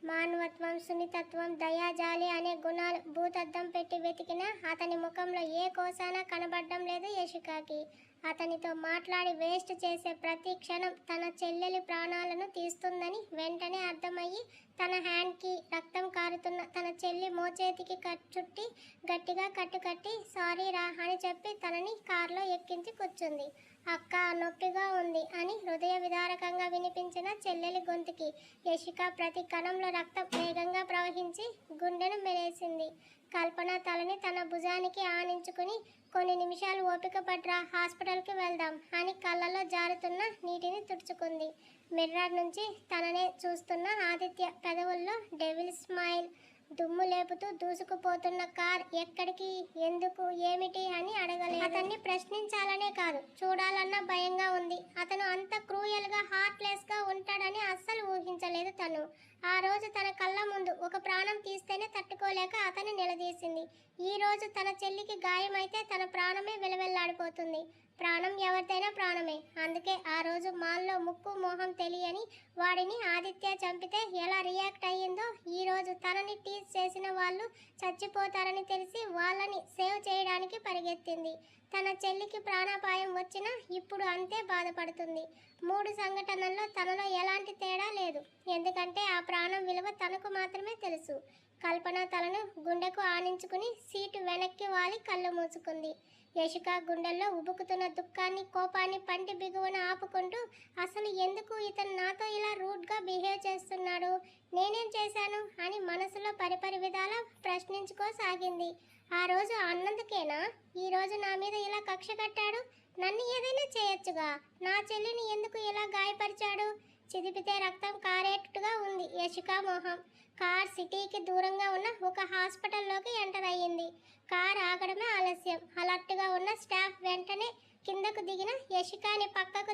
మానవత్వం, సున్నితత్వం, దయా, జాలి అనే గుణాలు భూతద్దం పెట్టి వెతికినా అతని ముఖంలో ఏ కోసానా కనబడడం లేదు యశికాకి. అతనితో మాట్లాడి వేస్ట్ చేసే ప్రతి క్షణం తన చెల్లెలి ప్రాణాలను తీస్తుందని వెంటనే అర్థమయ్యి తన హ్యాండ్కి రక్తం కారుతున్న తన చెల్లి మోచేతికి చుట్టి గట్టిగా కట్టుకట్టి సారీ రా అని చెప్పి తనని కారులో ఎక్కించి కూర్చుంది. అక్క నొప్పిగా ఉంది అని హృదయ విదారకంగా వినిపించిన చెల్లెలి గొంతుకి యశిక ప్రతి కణంలో రక్తం వేగంగా ప్రవహించి గుండెను మెలేసింది. కల్పన తలని తన భుజానికి ఆనించుకుని కొన్ని నిమిషాలు ఓపిక పడ్రా, హాస్పిటల్కి వెళ్దాం అని కళ్ళలో జారుతున్న నీటిని తుడుచుకుంది. మిర్రర్ నుంచి తననే చూస్తున్న ఆదిత్య పెదవుల్లో డెవిల్ స్మైల్. దుమ్ము లేపుతూ దూసుకుపోతున్న కార్ ఎక్కడికి, ఎందుకు, ఏమిటి అని అడగలేదు. అతన్ని ప్రశ్నించాలనే కాదు, చూడాలన్న భయంగా ఉంది. అతను అంత క్రూయల్గా, హార్ట్లెస్గా ఉంటాడని అస్సలు ఊహించలేదు తను. ఆ రోజు తన కళ్ళ ముందు ఒక ప్రాణం తీస్తేనే తట్టుకోలేక అతన్ని నిలదీసింది. ఈ రోజు తన చెల్లికి గాయమైతే తన ప్రాణమే వెలవెల్లాడిపోతుంది. ప్రాణం ఎవరిదైనా ప్రాణమే. అందుకే ఆ రోజు మాల్లో ముక్కు మోహం తెలియని వాడిని ఆదిత్య చంపితే ఎలా రియాక్ట్ అయ్యిందో ఈరోజు తనని టీజ్ చేసిన వాళ్ళు చచ్చిపోతారని తెలిసి వాళ్ళని సేవ్ చేయడానికి పరిగెత్తింది. తన చెల్లికి ప్రాణాపాయం వచ్చినా ఇప్పుడు అంతే బాధపడుతుంది. 3 సంఘటనల్లో తనలో ఎలాంటి తేడా లేదు. ఎందుకంటే ఆ ప్రాణం విలువ తనకు మాత్రమే తెలుసు. కల్పన తలను గుండెకు ఆనించుకుని సీటు వెనక్కి వాలి కళ్ళు మూసుకుంది. యశిక గుండెల్లో ఉబుకుతున్న దుఃఖాన్ని, కోపాన్ని పంటి బిగువన ఆపుకుంటూ అసలు ఎందుకు ఇతను నాతో ఇలా రూడ్గా బిహేవ్ చేస్తున్నాడు, నేనేం చేశాను అని మనసులో పరిపరి విధాలా ప్రశ్నించుకోసాగింది. ఆ రోజు అన్నందుకేనా ఈరోజు నా మీద ఇలా కక్ష కట్టాడు? నన్ను ఏదైనా చేయొచ్చుగా, నా చెల్లిని ఎందుకు ఇలా గాయపరిచాడు? చిదిపితే రక్తం కారేట్టుగా ఉంది యశిక మొహం. కార్ సిటీకి దూరంగా ఉన్న ఒక హాస్పిటల్లోకి ఎంటర్ అయ్యింది. కార్ ఆగడమే ఆలస్యం. అలర్ట్గా ఉన్న స్టాఫ్ వెంటనే కిందకు దిగిన యశికాని పక్కకు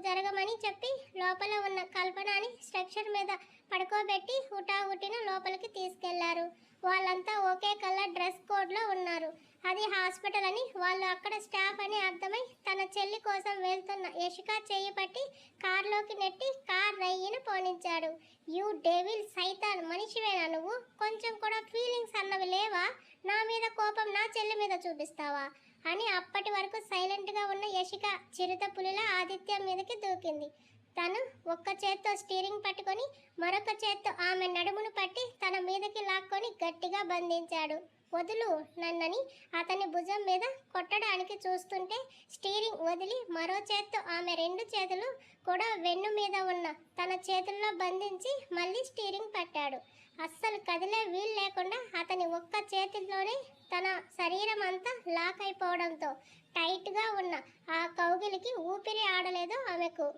జరగమని చెప్పి లోపల ఉన్న కల్పనని స్ట్రక్చర్ మీద పడుకోబెట్టి హుటాహుటిన లోపలికి తీసుకెళ్లారు. వాళ్ళంతా ఒకే కలర్ డ్రెస్ కోడ్లో ఉన్నారు. అది హాస్పిటల్ అని వాళ్ళు అక్కడ స్టాఫ్ అని అర్థమై తన చెల్లి కోసం వెళ్తున్న యశిక చేయి పట్టి కార్లోకి నెట్టి కార్ రయ్యిన పోనించాడు. యూ డెవిల్, సైతాన్, మనిషివేనా నువ్వు? కొంచెం కూడా ఫీలింగ్స్ అన్నవి లేవా? నా మీద కోపం నా చెల్లి మీద చూపిస్తావా అని అప్పటి వరకు సైలెంట్గా ఉన్న యశిక చిరుత పులిలా ఆదిత్య మీదకి దూకింది. తను ఒక్క చేత్తో స్టీరింగ్ పట్టుకొని మరొక చేత్తో ఆమె నడుమును పట్టి తన మీదకి లాక్కొని గట్టిగా బంధించాడు. వదులు నన్నని అతని భుజం మీద కొట్టడానికి చూస్తుంటే స్టీరింగ్ వదిలి మరో చేత్తో ఆమె 2 చేతులు కూడా వెన్ను మీద ఉన్న తన చేతుల్లో బంధించి మళ్ళీ స్టీరింగ్ పట్టాడు. అస్సలు కదిలే వీలు లేకుండా అతని ఒక్క చేతిలోనే తన శరీరం అంతా లాక్ అయిపోవడంతో టైట్గా ఉన్న ఆ కౌగిలికి ఊపిరి ఆడలేదు ఆమెకు.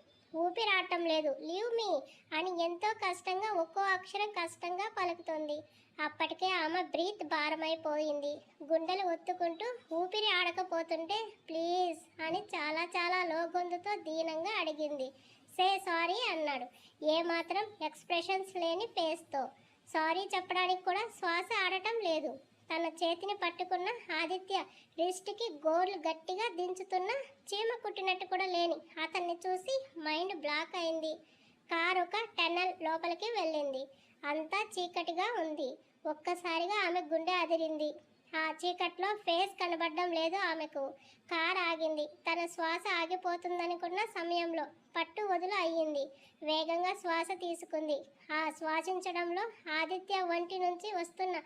ఊపిరాటం లేదు. లీవ్ మీ అని ఎంతో కష్టంగా ఒక్కో అక్షరం కష్టంగా పలుకుతుంది. అప్పటికే ఆమె బ్రీత్ భారమైపోయింది. గుండెలు ఒత్తుకుంటూ ఊపిరి ఆడకపోతుంటే ప్లీజ్ అని చాలా చాలా లో గొంతుతో దీనంగా అడిగింది. సే సారీ అన్నాడు ఏమాత్రం ఎక్స్ప్రెషన్స్ లేని ఫేస్తో. సారీ చెప్పడానికి కూడా శ్వాస ఆడటం లేదు. తన చేతిని పట్టుకున్న ఆదిత్య రిస్ట్కి గోర్లు గట్టిగా దించుతున్న చీమ కుట్టినట్టు కూడా లేని అతన్ని చూసి మైండ్ బ్లాక్ అయింది. కారు ఒక టన్నెల్ లోపలికి వెళ్ళింది. అంతా చీకటిగా ఉంది. ఒక్కసారిగా ఆమె గుండె అదిరింది. ఆ చీకట్లో ఫేస్ కనబడడం లేదు ఆమెకు. కార్ ఆగింది. తన శ్వాస ఆగిపోతుందనుకున్న సమయంలో పట్టు వదులు అయ్యింది. వేగంగా శ్వాస తీసుకుంది. ఆ శ్వాసించడంలో ఆదిత్య ఒంటి నుంచి వస్తున్న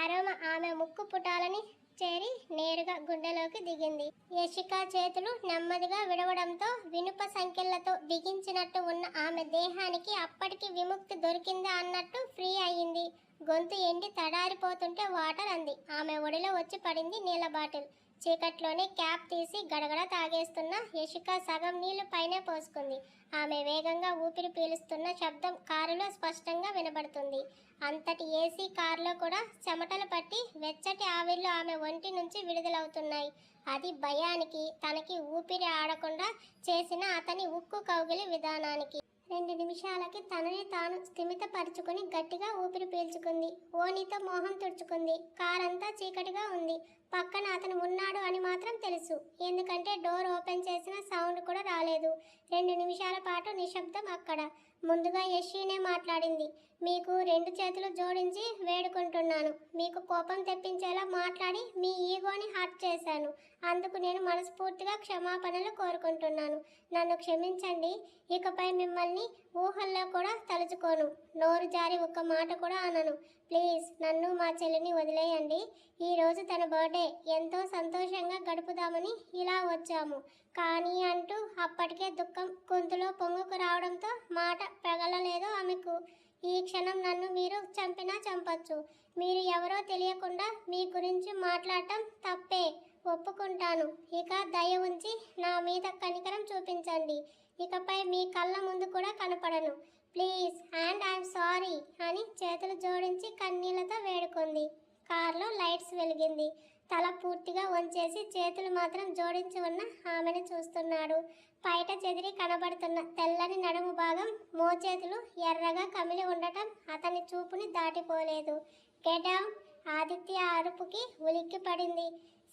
ఆరోమా ఆమె ముక్కు పుటాలని చేరి నేరుగా గుండెలోకి దిగింది. యశిక చేతులు నెమ్మదిగా విడవడంతో వినుప సంకెళ్లతో బిగించినట్టు ఉన్న ఆమె దేహానికి అప్పటికి విముక్తి దొరికిందా అన్నట్టు ఫ్రీ అయ్యింది. గొంతు ఎండి తడారిపోతుంటే వాటర్ అంది. ఆమె ఒడిలో వచ్చి పడింది నీళ్ళ బాటిల్. చీకట్లోనే క్యాప్ తీసి గడగడ తాగేస్తున్న యశిక సగం నీళ్లు పైనే పోసుకుంది. ఆమె వేగంగా ఊపిరి పీలుస్తున్న శబ్దం కారులో స్పష్టంగా వినబడుతుంది. అంతటి ఏసీ కారులో కూడా చెమటలు పట్టి వెచ్చటి ఆవిర్లు ఆమె ఒంటి నుంచి విడుదలవుతున్నాయి. అది భయానికి, తనకి ఊపిరి ఆడకుండా చేసిన అతని ఉక్కు కౌగిలి విధానానికి. 2 నిమిషాలకి తనని తాను స్థిమితపరుచుకుని గట్టిగా ఊపిరి పీల్చుకుంది. ఓనితో మొహం తుడుచుకుంది. కారంతా చీకటిగా ఉంది. పక్కన అతను ఉన్నాడు అని మాత్రం తెలుసు. ఎందుకంటే డోర్ ఓపెన్ చేసిన సౌండ్ కూడా రాలేదు. 2 నిమిషాల పాటు నిశ్శబ్దం అక్కడ. ముందుగా యశీనే మాట్లాడింది. మీకు రెండు చేతులు జోడించి వేడుకుంటున్నాను. మీకు కోపం తెప్పించేలా మాట్లాడి మీ ఈగోని హర్ట్ చేశాను. అందుకు నేను మనస్ఫూర్తిగా క్షమాపణలు కోరుకుంటున్నాను. నన్ను క్షమించండి. ఇకపై మిమ్మల్ని ఊహల్లో కూడా తలుచుకోను. నోరు జారి ఒక్క మాట కూడా అనను. ప్లీజ్ నన్ను మా చెల్లిని వదిలేయండి. ఈరోజు తన బర్త్డే, ఎంతో సంతోషంగా గడుపుదామని ఇలా వచ్చాము. కానీ అంటూ అప్పటికే దుఃఖం గొంతులో పొంగుకు రావడంతో మాట పెగలలేదు ఆమెకు. ఈ క్షణం నన్ను మీరు చంపినా చంపొచ్చు. మీరు ఎవరో తెలియకుండా మీ గురించి మాట్లాడటం తప్పే, ఒప్పుకుంటాను. ఇక దయ ఉంచి నా మీద కనికరం చూపించండి. ఇకపై మీ కళ్ళ ముందు కూడా కనపడను. ప్లీజ్ అండ్ ఐఎమ్ సారీ అని చేతులు జోడించి కన్నీళ్లతో వేడుకుంది. కారులో లైట్స్ వెలిగింది. తల పూర్తిగా వంచేసి చేతులు మాత్రం జోడించి ఉన్న ఆమెను చూస్తున్నాడు. పైట చెదిరి కనబడుతున్న తెల్లని నడుము భాగం, మోచేతులు ఎర్రగా కమిలి ఉండటం అతని చూపుని దాటిపోలేదు. గెడౌన్! ఆదిత్య అరుపుకి ఉలిక్కి పడింది.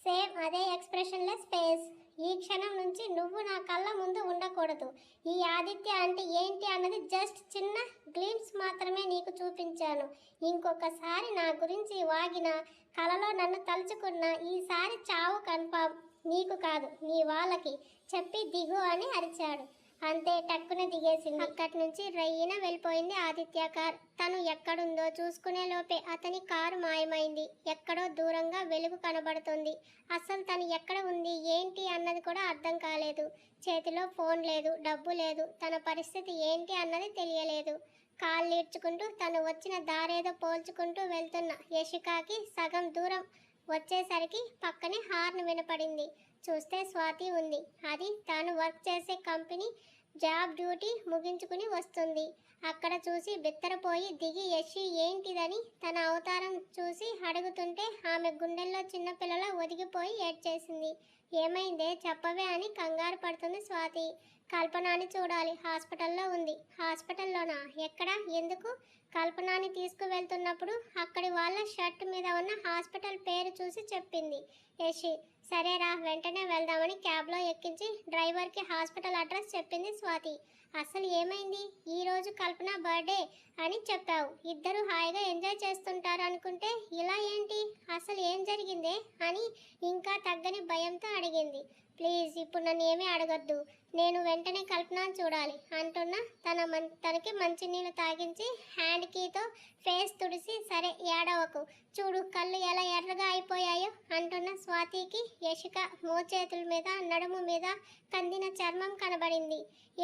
సేమ్ అదే ఎక్స్ప్రెషన్లెస్ ఫేస్. ఈ క్షణం నుంచి నువ్వు నా కళ్ళ ముందు ఉండకూడదు. ఈ ఆదిత్య అంటే ఏంటి అన్నది జస్ట్ చిన్న గ్లిమ్స్ మాత్రమే నీకు చూపించాను. ఇంకొకసారి నా గురించి వాగిన, కలలో నన్ను తలుచుకున్న, ఈసారి చావు కన్ఫామ్. నీకు కాదు, నీ వాళ్ళకి చెప్పి దిగు అని అరిచాడు. అంతే, టక్కున దిగేసింది. అక్కడి నుంచి రయ్యిన వెళ్ళిపోయింది ఆదిత్య కార్. తను ఎక్కడుందో చూసుకునే లోపే అతని కారు మాయమైంది. ఎక్కడో దూరంగా వెలుగు కనబడుతుంది. అసలు తను ఎక్కడ ఉంది ఏంటి అన్నది కూడా అర్థం కాలేదు. చేతిలో ఫోన్ లేదు, డబ్బు లేదు. తన పరిస్థితి ఏంటి అన్నది తెలియలేదు. కాళ్ళు ఈడ్చుకుంటూ తను వచ్చిన దారేదో పోల్చుకుంటూ వెళ్తున్న యశికాకి సగం దూరం వచ్చేసరికి పక్కనే హార్న్ వినపడింది. చూస్తే స్వాతి ఉంది. అది తాను వర్క్ చేసే కంపెనీ జాబ్ డ్యూటీ ముగించుకుని వస్తుంది. అక్కడ చూసి బిత్తరపోయి దిగి యశి ఏంటిదని తన అవతారం చూసి అడుగుతుంటే ఆమె గుండెల్లో చిన్నపిల్లల ఒదిగిపోయి ఏడ్చేసింది. ఏమైందే చెప్పవే అని కంగారు పడుతుంది స్వాతి. కల్పనాని చూడాలి, హాస్పిటల్లో ఉంది. హాస్పిటల్లోనా? ఎక్కడ? ఎందుకు? కల్పనాని తీసుకువెళ్తున్నప్పుడు అక్కడి వాళ్ళ షర్ట్ మీద ఉన్న హాస్పిటల్ పేరు చూసి చెప్పింది యశి. సరేరా, వెంటనే వెళ్దామని క్యాబ్లో ఎక్కించి డ్రైవర్కి హాస్పిటల్ అడ్రస్ చెప్పింది స్వాతి. అసలు ఏమైంది? ఈరోజు కల్పన బర్త్డే అని చెప్పావు. ఇద్దరు హాయిగా ఎంజాయ్ చేస్తుంటారు అనుకుంటే ఇలా ఏంటి? అసలు ఏం జరిగిందే అని ఇంకా తగ్గని భయంతో అడిగింది. ప్లీజ్ ఇప్పుడు నన్ను ఏమీ అడగొద్దు. నేను వెంటనే కల్పనను చూడాలి అంటున్నా తనకి మంచినీళ్ళు తాగించి హ్యాండ్ కీతో ఫేస్ తుడిసి, సరే ఏడవకు, చూడు కళ్ళు ఎలా ఎర్రగా అయిపోయాయో అంటున్న స్వాతికి యశిక మోచేతుల మీద, నడుము మీద కందిన చర్మం కనబడింది.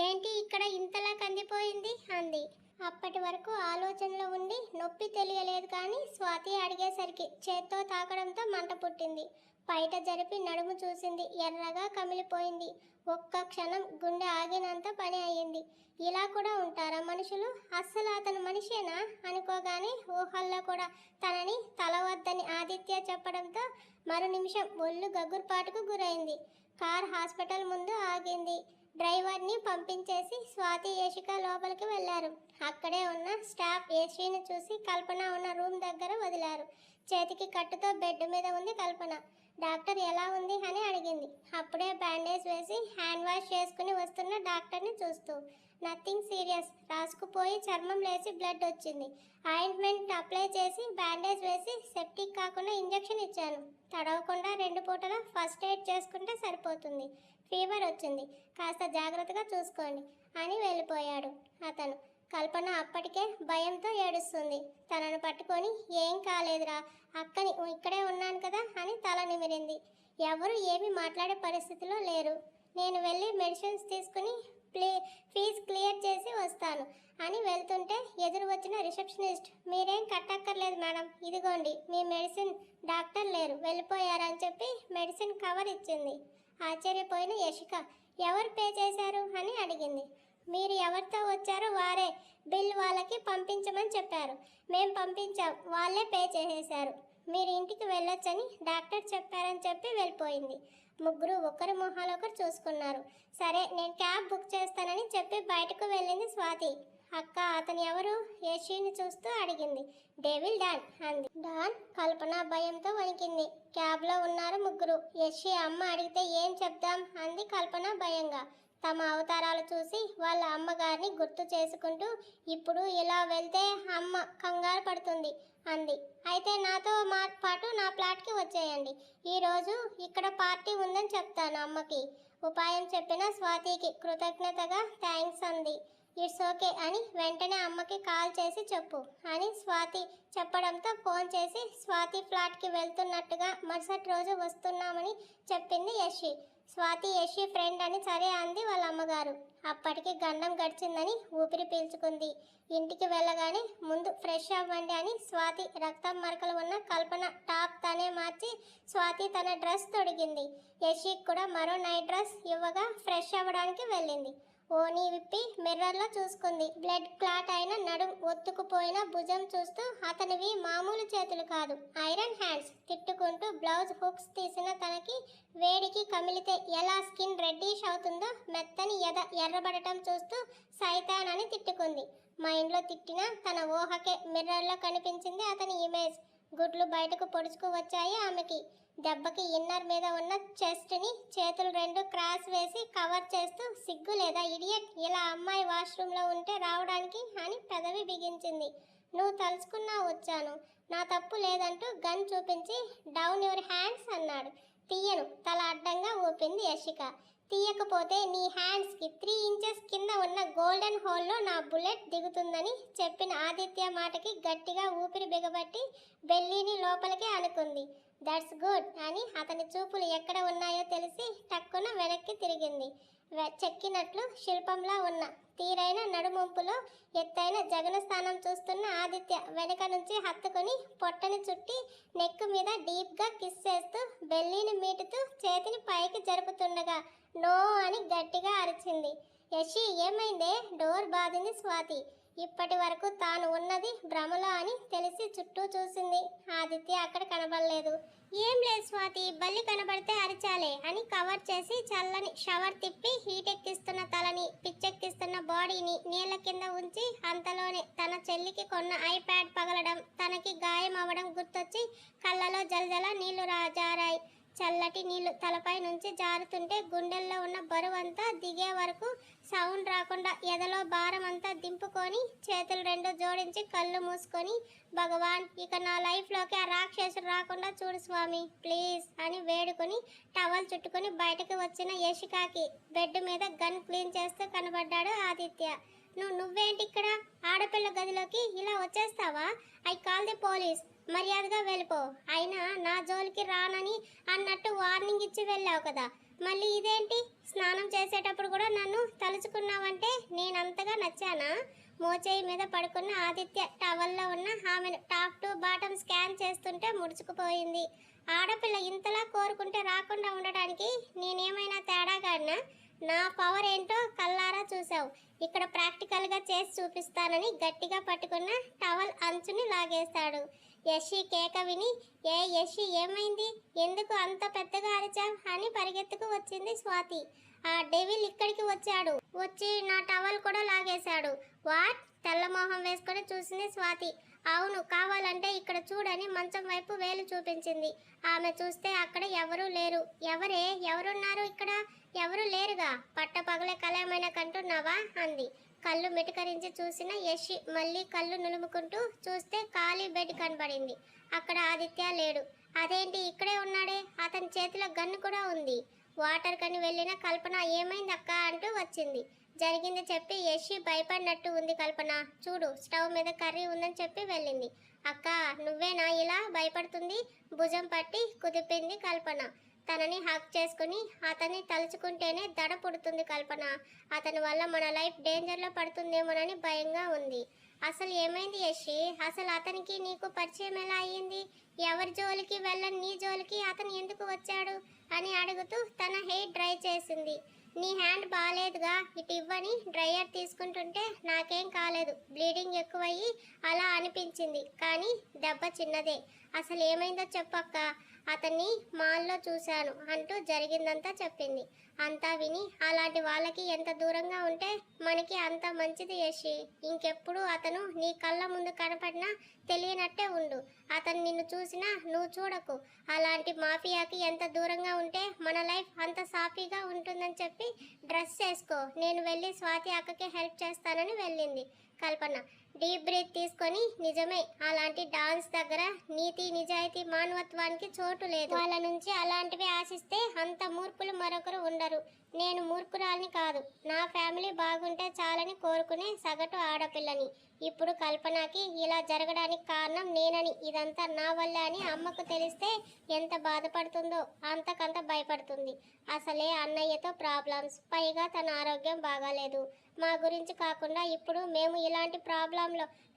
ఏంటి ఇక్కడ ఇంతలా కందిపోయింది అంది. అప్పటి వరకు ఆలోచనలో ఉండి నొప్పి తెలియలేదు, కానీ స్వాతి అడిగేసరికి చేత్తో తాకడంతో మంట పుట్టింది. బయట జరిపి నడుము చూసింది. ఎర్రగా కమిలిపోయింది. ఒక్క క్షణం గుండె ఆగినంత పని అయ్యింది. ఇలా కూడా ఉంటారా మనుషులు? అస్సలు అతను మనిషేనా అనుకోగానే ఊహల్లో కూడా తనని తలవద్దని ఆదిత్య చెప్పడంతో మరో నిమిషం ఒళ్ళు గగుర్పాటుకు గురైంది. కార్ హాస్పిటల్ ముందు ఆగింది. డ్రైవర్ని పంపించేసి స్వాతి యశిక లోపలికి వెళ్ళారు. అక్కడే ఉన్న స్టాఫ్ యశిని చూసి కల్పన ఉన్న రూమ్ దగ్గర వదిలారు. చేతికి కట్టుతో బెడ్ మీద ఉంది కల్పన. డాక్టర్ ఎలా ఉంది అని అడిగింది. అప్పుడే బ్యాండేజ్ వేసి హ్యాండ్ వాష్ చేసుకుని వస్తున్న డాక్టర్ని చూస్తూ, నథింగ్ సీరియస్, రాసుకుపోయి చర్మం లేచి బ్లడ్ వచ్చింది. ఆయింట్మెంట్ అప్లై చేసి బ్యాండేజ్ వేసి సెప్టిక్ కాకుండా ఇంజెక్షన్ ఇచ్చాను. తడవకుండా 2 పూటల ఫస్ట్ ఎయిడ్ చేసుకుంటే సరిపోతుంది. ఫీవర్ వచ్చింది, కాస్త జాగ్రత్తగా చూసుకోండి అని వెళ్ళిపోయాడు అతను. కల్పన అప్పటికే భయంతో ఏడుస్తుంది. తనను పట్టుకొని ఏం కాలేదురా అక్కని, ఇక్కడే ఉన్నాను కదా అని తల నిమిరింది. ఎవరు ఏమీ మాట్లాడే పరిస్థితిలో లేరు. నేను వెళ్ళి మెడిసిన్స్ తీసుకుని ఫీజు క్లియర్ చేసి వస్తాను అని వెళ్తుంటే ఎదురు వచ్చిన రిసెప్షనిస్ట్, మీరేం కట్టక్కర్లేదు మేడం, ఇదిగోండి మీ మెడిసిన్, డాక్టర్ లేరు వెళ్ళిపోయారని చెప్పి మెడిసిన్ కవర్ ఇచ్చింది. ఆశ్చర్యపోయిన యశిక, ఎవరు పే చేశారు అని అడిగింది. మీరు ఎవరితో వచ్చారో వారే, బిల్ వాళ్ళకి పంపించమని చెప్పారు. మేం పంపించాం, వాళ్ళే పే చేసేశారు. మీరు ఇంటికి వెళ్ళొచ్చని డాక్టర్ చెప్పారని చెప్పి వెళ్ళిపోయింది. ముగ్గురు ఒకరి మొహాలు ఒకరు చూసుకున్నారు. సరే నేను క్యాబ్ బుక్ చేస్తానని చెప్పి బయటకు వెళ్ళింది స్వాతి. అక్క అతను ఎవరు? యశిని చూస్తూ అడిగింది. డేవిల్ డాన్ అంది. డాన్? కల్పన భయంతో వణికింది. క్యాబ్లో ఉన్నారు ముగ్గురు. యశి అమ్మ అడిగితే ఏం చెప్దాం అంది కల్పన భయంగా. తమ అవతారాలు చూసి వాళ్ళ అమ్మగారిని గుర్తు చేసుకుంటూ ఇప్పుడు ఇలా వెళ్తే అమ్మ కంగారు పడుతుంది అంది. అయితే నాతో పాటు నా ఫ్లాట్కి వచ్చేయండి. ఈరోజు ఇక్కడ పార్టీ ఉందని చెప్తాను అమ్మకి. ఉపాయం చెప్పిన స్వాతికి కృతజ్ఞతగా థ్యాంక్స్ అంది. ఇట్స్ ఓకే అని వెంటనే అమ్మకి కాల్ చేసి చెప్పు అని స్వాతి చెప్పడంతో ఫోన్ చేసి స్వాతి ఫ్లాట్కి వెళ్తున్నట్టుగా మరుసటి రోజు వస్తున్నామని చెప్పింది యశి. స్వాతి యశి ఫ్రెండ్ అని సరే అంది వాళ్ళ అమ్మగారు. అప్పటికి గండం గడిచిందని ఊపిరి పీల్చుకుంది. ఇంటికి వెళ్ళగానే ముందు ఫ్రెష్ అవ్వండి అని స్వాతి రక్తం మరకలు ఉన్న కల్పన టాప్ తనే మార్చి స్వాతి తన డ్రెస్ తొడిగింది. యశికి కూడా మరో నైట్ డ్రెస్ ఇవ్వగా ఫ్రెష్ అవ్వడానికి వెళ్ళింది. ఓనీ విప్పి మిర్రర్లో చూసుకుంది. బ్లడ్ క్లాట్ అయిన నడుం, ఒత్తుకుపోయిన భుజం చూస్తూ అతనివి మామూలు చేతులు కాదు, ఐరన్ హ్యాండ్స్. తిట్టుకుంటూ బ్లౌజ్ హుక్స్ తీసిన తనకి వేడికి కమిలితే ఎలా స్కిన్ రెడ్డిష్ అవుతుందో మెత్తని ఎర్రబడటం చూస్తూ సైతాన్ అని తిట్టుకుంది. మైండ్లో తిట్టిన తన ఊహకే మిర్రర్లో కనిపించింది అతని ఇమేజ్. గుడ్లు బయటకు పొడుచుకు వచ్చాయి ఆమెకి. దెబ్బకి ఇన్నర్ మీద ఉన్న చెస్ట్ని చేతులు రెండు క్రాస్ వేసి కవర్ చేస్తూ సిగ్గు లేదా ఇడియట్, ఇలా అమ్మాయి వాష్రూమ్లో ఉంటే రావడానికి అని పెదవి బిగించింది. నువ్వు తలుచుకున్నా వచ్చాను, నా తప్పు లేదంటూ గన్ చూపించి డౌన్ యువర్ హ్యాండ్స్ అన్నాడు. తీయను తల అడ్డంగా ఊపింది యశిక. తీయకపోతే నీ హ్యాండ్స్కి 3 ఇంచెస్ కింద ఉన్న గోల్డెన్ హోల్లో నా బుల్లెట్ దిగుతుందని చెప్పిన ఆదిత్య మాటకి గట్టిగా ఊపిరి బిగబట్టి బెల్లీని లోపలికి అనుకుంది. దట్స్ గుడ్ అని అతని చూపులు ఎక్కడ ఉన్నాయో తెలిసి టక్కున వెనక్కి తిరిగింది. చెక్కినట్లు శిల్పంలా ఉన్న తీరైన నడుముంపులో ఎత్తైన జగన స్థానం చూస్తున్న ఆదిత్య వెనక నుంచి హత్తుకొని పొట్టని చుట్టి నెక్కు మీద డీప్గా కిస్ చేస్తూ బెల్లీని మీటుతూ చేతిని పైకి జరుపుతుండగా నో అని గట్టిగా అరిచింది. యశి ఏమైందే? డోర్ బాధింది స్వాతి. ఇప్పటి వరకు తాను ఉన్నది భ్రమలో అని తెలిసి చుట్టూ చూసింది. ఆదిత్య అక్కడ కనబడలేదు. ఏం లేదు స్వాతి, బల్లి కనబడితే అరిచాలే అని కవర్ చేసి చల్లని షవర్ తిప్పి హీట్ ఎక్కిస్తున్న తలని, పిచ్చెక్కిస్తున్న బాడీని నీళ్ళ కింద ఉంచి అంతలోనే తన చెల్లికి కొన్న ఐప్యాడ్ పగలడం, తనకి గాయం అవ్వడం గుర్తొచ్చి కళ్ళలో జలజల నీళ్లు జారాయి. చల్లటి నీళ్లు తలపై నుంచి జారుతుంటే గుండెల్లో ఉన్న బరువంతా దిగే వరకు సౌండ్ రాకుండా ఎదలో భారం అంతా దింపుకొని చేతులు రెండు జోడించి కళ్ళు మూసుకొని భగవాన్ ఇక నా లైఫ్లోకి ఆ రాక్షసుడు రాకుండా చూడు స్వామి ప్లీజ్ అని వేడుకొని టవల్ చుట్టుకొని బయటకు వచ్చిన యశికాకి బెడ్ మీద గన్ క్లీన్ చేస్తూ కనబడ్డాడు ఆదిత్య. నువ్వేంటి ఇక్కడ? ఆడపిల్ల గదిలోకి ఇలా వచ్చేస్తావా? ఐ కాల్ ది పోలీస్, మర్యాదగా వెళ్ళిపో. అయినా నా జోలికి రానని అన్నట్టు వార్నింగ్ ఇచ్చి వెళ్ళావు కదా, మళ్ళీ ఇదేంటి? స్నానం చేసేటప్పుడు కూడా నన్ను తలుచుకున్నావంటే నేనంతగా నచ్చానా? మోచేయి మీద పడుకున్న ఆదిత్య టవల్లో ఉన్న ఆమెను టాప్ టు బాటం స్కాన్ చేస్తుంటే ముడుచుకుపోయింది. ఆడపిల్ల ఇంతలా కోరుకుంటే రాకుండా ఉండడానికి నేనేమైనా తేడాగాడినా? నా పవర్ ఏంటో కల్లారా చూసావు, ఇక్కడ ప్రాక్టికల్గా చేసి చూపిస్తానని గట్టిగా పట్టుకున్న టవల్ అంచుని లాగేస్తాడు. యశి కేక విని యశి ఏమైంది, ఎందుకు అంత పెద్దగా అరిచావు అని పరిగెత్తుకు వచ్చింది స్వాతి. ఆ డెవిల్ ఇక్కడికి వచ్చాడు, వచ్చి నా టవల్ కూడా లాగేశాడు. వాట్? తెల్లమోహం వేసుకొని చూసింది స్వాతి. అవును, కావాలంటే ఇక్కడ చూడని మంచం వైపు వేలు చూపించింది. ఆమె చూస్తే అక్కడ ఎవరూ లేరు. ఎవరున్నారు ఇక్కడ? ఎవరు లేరుగా, పట్టపగలే కలేమైనా కంటున్నావా అంది. కళ్ళు మిటకరించి చూసిన యశి మళ్ళీ కళ్ళు నులుముకుంటూ చూస్తే ఖాళీ బెడ్ కనబడింది. అక్కడ ఆదిత్య లేడు. అదేంటి ఇక్కడే ఉన్నాడే? అతని చేతిలో గన్ను కూడా ఉంది. వాటర్ కని వెళ్ళిన కల్పన ఏమైంది అక్క అంటూ వచ్చింది. జరిగింది చెప్పి యశి భయపడినట్టు ఉంది. కల్పన చూడు, స్టవ్ మీద కర్రీ ఉందని చెప్పి వెళ్ళింది. అక్క నువ్వేనా ఇలా భయపడుతుంది? భుజం పట్టి కుదిపింది కల్పన. తనని హక్ చేసుకుని అతన్ని తలుచుకుంటేనే దడ పుడుతుంది కల్పన. అతని వల్ల మన లైఫ్ డేంజర్లో పడుతుందేమోనని భయంగా ఉంది. అసలు ఏమైంది యశి? అసలు అతనికి నీకు పరిచయం ఎలా అయ్యింది? ఎవరి జోలికి వెళ్ళని నీ జోలికి అతను ఎందుకు వచ్చాడు అని అడుగుతూ తన హెయిర్ డ్రై చేసింది. నీ హ్యాండ్ బాగాలేదుగా, ఇటు ఇవ్వని డ్రైయర్ తీసుకుంటుంటే నాకేం కాలేదు, బ్లీడింగ్ ఎక్కువయ్యి అలా అనిపించి ఇచ్చింది, కానీ దెబ్బ చిన్నదే. అసలు ఏమైందో చెప్పక్క, అతన్ని మాల్లో చూశాను అంటూ జరిగిందంతా చెప్పింది. అంతా విని అలాంటి వాళ్ళకి ఎంత దూరంగా ఉంటే మనకి అంత మంచిది యశి. ఇంకెప్పుడు అతను నీ కళ్ళ ముందు కనపడినా తెలియనట్టే ఉండు. అతను నిన్ను చూసినా నువ్వు చూడకు. అలాంటి మాఫియాకి ఎంత దూరంగా ఉంటే మన లైఫ్ అంత సాఫీగా ఉంటుందని చెప్పి డ్రెస్ చేసుకో, నేను వెళ్ళి స్వాతి అక్కకి హెల్ప్ చేస్తానని వెళ్ళింది కల్పన. డీప్ బ్రీత్ తీసుకొని, నిజమే, అలాంటి డాన్స్ దగ్గర నీతి నిజాయితీ మానవత్వానికి చోటు లేదు. వాళ్ళ నుంచి అలాంటివి ఆశిస్తే అంత మూర్ఖులు మరొకరు ఉండరు. నేను మూర్ఖురాల్ని కాదు, నా ఫ్యామిలీ బాగుంటే చాలని కోరుకునే సగటు ఆడపిల్లని. ఇప్పుడు కల్పనకి ఇలా జరగడానికి కారణం నేనని, ఇదంతా నా వల్ల అని అమ్మకు తెలిస్తే ఎంత బాధపడుతుందో అంతకంత భయపడుతుంది. అసలే అన్నయ్యతో ప్రాబ్లమ్స్, పైగా తన ఆరోగ్యం బాగాలేదు. మా గురించి కాకుండా ఇప్పుడు మేము ఇలాంటి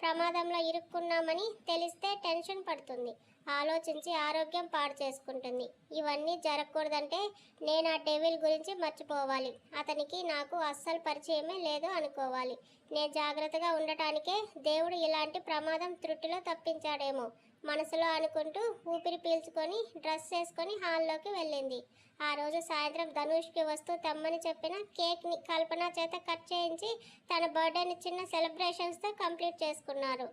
ప్రమాదంలో ఇరుక్కున్నామని తెలిస్తే టెన్షన్ పడుతుంది. ఆలోచించి ఆరోగ్యం పాడు చేసుకుంటుంది. ఇవన్నీ జరగకూడదంటే నేను ఆ డెవిల్ గురించి మర్చిపోవాలి. అతనికి నాకు అస్సలు పరిచయమే లేదు అనుకోవాలి. నేను జాగ్రత్తగా ఉండటానికే దేవుడు ఇలాంటి ప్రమాదం త్రుటిలో తప్పించాడేమో మనసులో అనుకుంటూ ఊపిరి పీల్చుకొని డ్రెస్ వేసుకొని హాల్లోకి వెళ్ళింది. ఆ రోజు సాయంత్రం ధనుష్కి వస్తూ తెమ్మని చెప్పిన కేక్ని కల్పన చేత కట్ చేయించి తన బర్త్డేని చిన్న సెలబ్రేషన్స్తో కంప్లీట్ చేసుకున్నారు.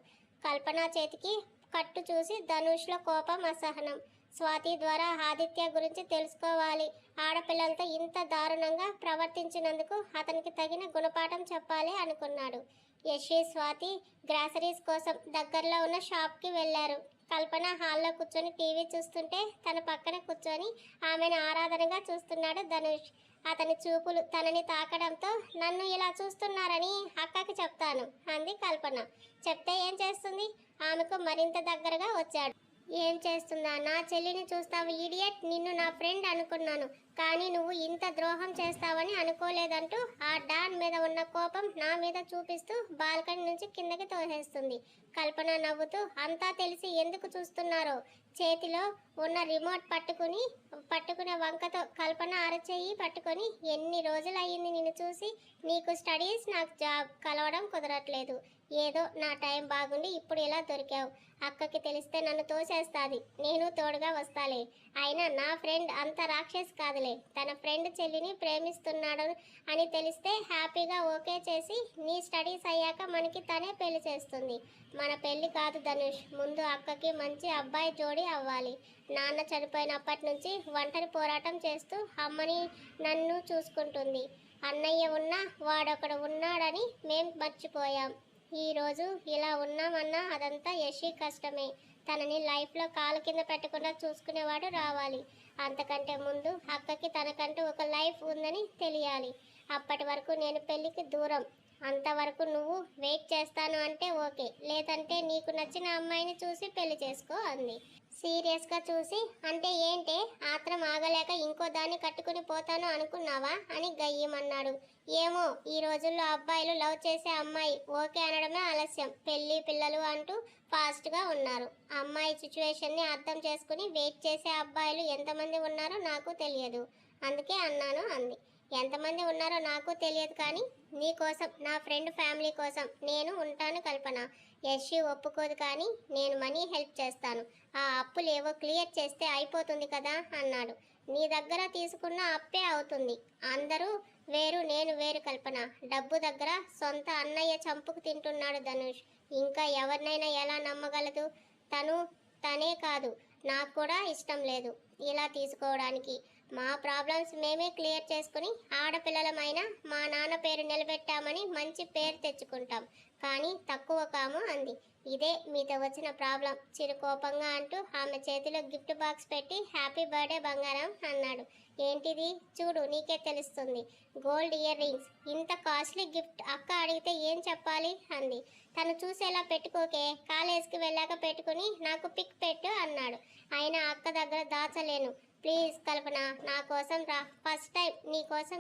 కల్పన చేతికి కట్టు చూసి ధనుష్లో కోపం, అసహనం. స్వాతి ద్వారా ఆదిత్య గురించి తెలుసుకోవాలి. ఆడపిల్లలతో ఇంత దారుణంగా ప్రవర్తించినందుకు అతనికి తగిన గుణపాఠం చెప్పాలి అనుకున్నాడు. యశి, స్వాతి గ్రాసరీస్ కోసం దగ్గరలో ఉన్న షాప్కి వెళ్ళారు. కల్పన హాల్లో కూర్చొని టీవీ చూస్తుంటే తన పక్కన కూర్చొని ఆమెను ఆరాధనగా చూస్తున్నాడు ధనుష్. అతని చూపులు తనని తాకడంతో నన్ను ఇలా చూస్తున్నారని అక్కకి చెప్తాను అంది కల్పన. చెప్తే ఏం చేస్తుంది? ఆమెకు మరింత దగ్గరగా వచ్చాడు. ఏం చేస్తుందా? నా చెల్లిని చూస్తావు ఈడియట్. నిన్ను నా ఫ్రెండ్ అనుకున్నాను, కానీ నువ్వు ఇంత ద్రోహం చేస్తావని అనుకోలేదంటూ ఆ డాన్ మీద ఉన్న కోపం నా మీద చూపిస్తూ బాల్కనీ నుంచి కిందకి తోసేస్తుంది. కల్పన నవ్వుతూ, అంతా తెలిసి ఎందుకు చూస్తున్నారో చేతిలో ఉన్న రిమోట్ పట్టుకునే వంకతో కల్పన అరచేయి పట్టుకొని, ఎన్ని రోజులు అయ్యింది నిన్ను చూసి. నీకు స్టడీస్, నాకు జాబ్ కలవడం కుదరట్లేదు. ఏదో నా టైం బాగుండి ఇప్పుడు ఇలా దొరికావు. అక్కకి తెలిస్తే నన్ను తోసేస్తాది. నేను తోడుగా వస్తాలే. అయినా నా ఫ్రెండ్ అంత రాక్షస్ కాదులే. తన ఫ్రెండ్ చెల్లిని ప్రేమిస్తున్నాడు అని తెలిస్తే హ్యాపీగా ఓకే చేసి నీ స్టడీస్ అయ్యాక మనకి తనే పెళ్లి చేస్తుంది. మన పెళ్లి కాదు ధనుష్, ముందు అక్కకి మంచి అబ్బాయి జోడి అవ్వాలి. నాన్న చనిపోయినప్పటి నుంచి ఒంటరి పోరాటం చేస్తూ అమ్మని నన్ను చూసుకుంటుంది. అన్నయ్య ఉన్నా వాడొకడు ఉన్నాడని మేం మర్చిపోయాం. ఈరోజు ఇలా ఉన్నామన్నా అదంతా యశి కష్టమే. తనని లైఫ్లో కాలు కింద పెట్టకుండా చూసుకునేవాడు రావాలి. అంతకంటే ముందు అక్కకి తనకంటూ ఒక లైఫ్ ఉందని తెలియాలి. అప్పటి వరకు నేను పెళ్ళికి దూరం. అంతవరకు నువ్వు వెయిట్ చేస్తాను అంటే ఓకే, లేదంటే నీకు నచ్చిన అమ్మాయిని చూసి పెళ్లి చేసుకో అంది. సీరియస్గా చూసి, అంటే ఏంటే, ఆత్రం ఆగలేక ఇంకో దాన్ని కట్టుకుని పోతాను అనుకున్నావా అని గయ్యమన్నాడు. ఏమో, ఈ రోజుల్లో అబ్బాయిలు లవ్ చేసే అమ్మాయి ఓకే అనడమే ఆలస్యం. పెళ్ళి పిల్లలు అంటూ ఫాస్ట్గా ఉన్నారు. అమ్మాయి సిచ్యువేషన్ని అర్థం చేసుకుని వెయిట్ చేసే అబ్బాయిలు ఎంతమంది ఉన్నారో నాకు తెలియదు, అందుకే అన్నాను అంది. ఎంతమంది ఉన్నారో నాకు తెలియదు, కానీ నీ కోసం, నా ఫ్రెండ్ ఫ్యామిలీ కోసం నేను ఉంటాను కల్పన. యశి ఒప్పుకోదు, కానీ నేను మనీ హెల్ప్ చేస్తాను. ఆ అప్పులు ఏవో క్లియర్ చేస్తే అయిపోతుంది కదా అన్నాడు. నీ దగ్గర తీసుకున్న అప్పే అవుతుంది. అందరూ వేరు, నేను వేరు కల్పన. డబ్బు దగ్గర సొంత అన్నయ్య చంపుకు తింటున్నాడు ధనుష్. ఇంకా ఎవరినైనా ఎలా నమ్మగలదు? తనే కాదు, నాకు కూడా ఇష్టం లేదు ఇలా తీసుకోవడానికి. మా ప్రాబ్లమ్స్ మేమే క్లియర్ చేసుకుని ఆడపిల్లలమైనా మా నాన్న పేరు నిలబెట్టామని మంచి పేరు తెచ్చుకుంటాం, కానీ తక్కువ కాము అంది. ఇదే మీతో వచ్చిన ప్రాబ్లం చిరుకోపంగా అంటూ ఆమె చేతిలో గిఫ్ట్ బాక్స్ పెట్టి హ్యాపీ బర్త్డే బంగారం అన్నాడు. ఏంటిది? చూడు, నీకే తెలుస్తుంది. Gold ear rings. ఇంత కాస్ట్లీ గిఫ్ట్ అక్క అడిగితే ఏం చెప్పాలి అంది. తను చూసేలా పెట్టుకోకే, కాలేజ్కి వెళ్ళాక పెట్టుకుని నాకు పిక్ పెట్టు అన్నాడు. అయినా అక్క దగ్గర దాచలేను. ప్లీజ్ కల్పన, నా కోసం రా. ఫస్ట్ టైం నీ కోసం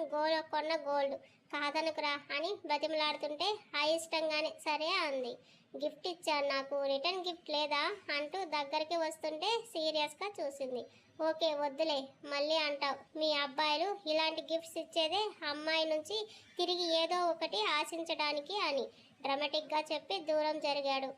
కొన్న గోల్డ్ కాదనుకురా అని బతిమలాడుతుంటే అయిష్టంగానే సరే అంది. గిఫ్ట్ ఇచ్చాను, నాకు రిటర్న్ గిఫ్ట్ లేదా అంటూ దగ్గరికి వస్తుంటే సీరియస్గా చూసింది. ఓకే వద్దులే, మళ్ళీ అంటావు. మీ అబ్బాయిలు ఇలాంటి గిఫ్ట్స్ ఇచ్చేదే అమ్మాయి నుంచి తిరిగి ఏదో ఒకటి ఆశించడానికి అని డ్రామాటిక్గా చెప్పి దూరం జరిగాడు.